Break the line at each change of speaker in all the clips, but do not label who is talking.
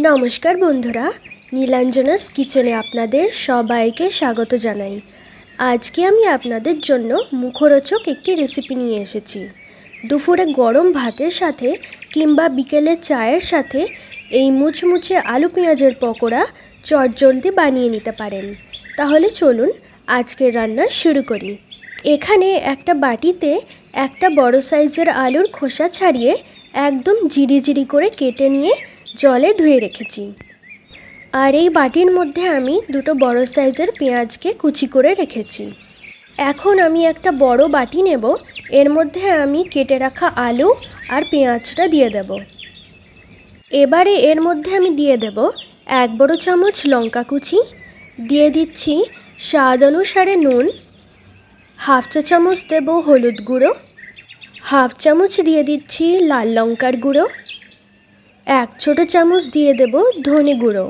নমস্কার বন্ধুরা, নীলাঞ্জনাস কিচেনে আপনাদের সবাইকে স্বাগত জানাই। আজকে আমি আপনাদের জন্য মুখরোচক একটি রেসিপি নিয়ে এসেছি। দুপুরে গরম ভাতের সাথে কিংবা বিকেলে চায়ের সাথে এই মুচমুচে আলু পেঁয়াজের পকোড়া চটজলদি বানিয়ে নিতে পারেন। তাহলে চলুন আজকের রান্না শুরু করি। এখানে একটা বাটিতে একটা বড় সাইজের আলুর খোসা ছাড়িয়ে একদম জিরি করে কেটে নিয়ে জলে ধুয়ে রেখেছি। আর এই বাটির মধ্যে আমি দুটো বড় সাইজের পেঁয়াজকে কুচি করে রেখেছি। এখন আমি একটা বড় বাটি নেব, এর মধ্যে আমি কেটে রাখা আলু আর পেঁয়াজটা দিয়ে দেব। এবারে এর মধ্যে আমি দিয়ে দেব 1 বড় চামচ লঙ্কা কুচি, দিয়ে দিচ্ছি স্বাদ অনুসারে নুন, 1/2 চা চামচ দেব হলুদ গুঁড়ো, 1/2 চামচ দিয়ে দিচ্ছি লাল লঙ্কার গুঁড়ো, 1 ছোট চামচ দিয়ে দেব ধনে গুঁড়ো,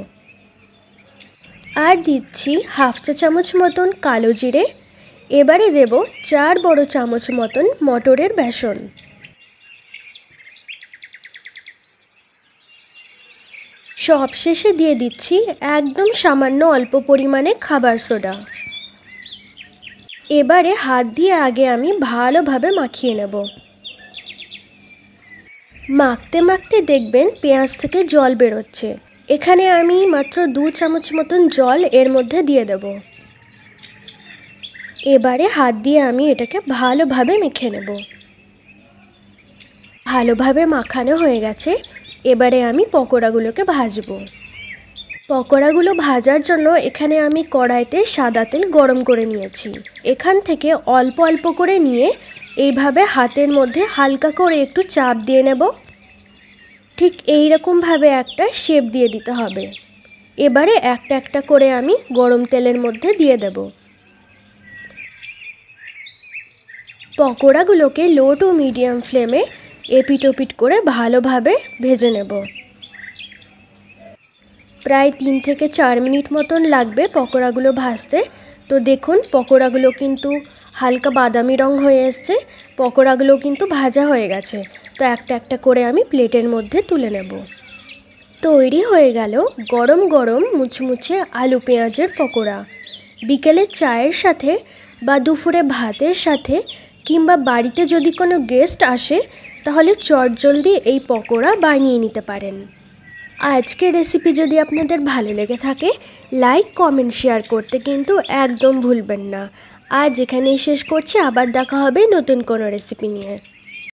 আর দিচ্ছি 1/2 চা চামচ মতন কালো জিরে। এবারে দেব 4 বড় চামচ মতন মটরের বেসন। সব শেষে দিয়ে দিচ্ছি একদম সামান্য অল্প পরিমাণে খাবার সোডা। এবারে হাত দিয়ে আগে আমি ভালোভাবে মাখিয়ে নেব। মাখতে মাখতে দেখবেন পেঁয়াজ থেকে জল বেরোচ্ছে। এখানে আমি মাত্র 2 চামচ মতন জল এর মধ্যে দিয়ে দেব। এবারে হাত দিয়ে আমি এটাকে ভালোভাবে মেখে নেব। ভালোভাবে মাখানো হয়ে গেছে। এবারে আমি পকোড়াগুলোকে ভাজবো। পকোড়াগুলো ভাজার জন্য এখানে আমি কড়াইতে সাদা তেল গরম করে নিয়েছি। এখান থেকে অল্প অল্প করে নিয়ে এইভাবে হাতের মধ্যে হালকা করে একটু চাপ দিয়ে নেব। ঠিক এই রকমভাবে একটা শেপ দিয়ে দিতে হবে। এবারে একটা একটা করে আমি গরম তেলের মধ্যে দিয়ে দেব। পকোড়াগুলোকে লো টু মিডিয়াম ফ্লেমে এপিট ওপিট করে ভালোভাবে ভেজে নেব। প্রায় 3 থেকে 4 মিনিট মতন লাগবে পকোড়াগুলো ভাজতে। তো দেখুন পকোড়াগুলো কিন্তু হালকা বাদামি রং হয়ে এসছে। পকোড়াগুলো কিন্তু ভাজা হয়ে গেছে। তো একটা একটা করে আমি প্লেটের মধ্যে তুলে নেব। তৈরি হয়ে গেল গরম গরম মুচমুচে আলু পেঁয়াজের পকোড়া। বিকেলে চায়ের সাথে বা দুপুরে ভাতের সাথে কিংবা বাড়িতে যদি কোনো গেস্ট আসে তাহলে চটজলদি এই পকোড়া বানিয়ে নিতে পারেন। আজকের রেসিপি যদি আপনাদের ভালো লেগে থাকে লাইক কমেন্ট শেয়ার করতে কিন্তু একদম ভুলবেন না। আজ এখানেই শেষ করছি, আবার দেখা হবে নতুন কোনো রেসিপি নিয়ে।